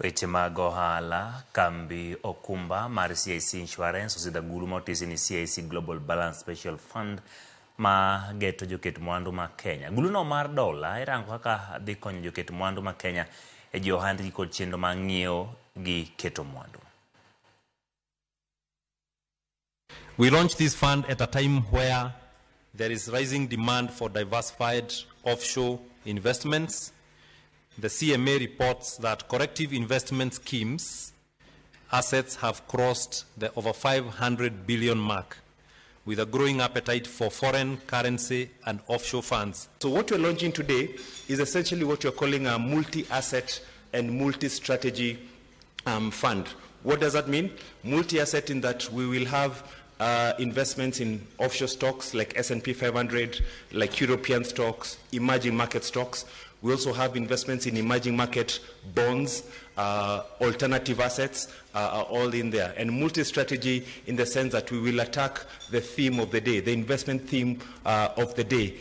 Weche mag ohala kambi okumba mar CIC Insurance osidho agulu motisi ni CIC Global Balance Special Fund ma geto joket mwandu ma Kenya. Aguluno mar dola irango kaka dhi konyo joket mwandu ma Kenya e ji ohandgi kod chenro ma ng'iewo gi keto mwandu. We launched this fund at a time where there is rising demand for diversified offshore investments. The CMA reports that corrective investment schemes assets have crossed the over 500 billion mark, with a growing appetite for foreign currency and offshore funds. So what we're launching today is essentially what you're calling a multi-asset and multi-strategy fund. What does that mean? Multi-asset in that we will have investments in offshore stocks like S&P 500, like European stocks, emerging market stocks. We also have investments in emerging market bonds, alternative assets are all in there. And multi-strategy in the sense that we will attack the theme of the day, the investment theme of the day.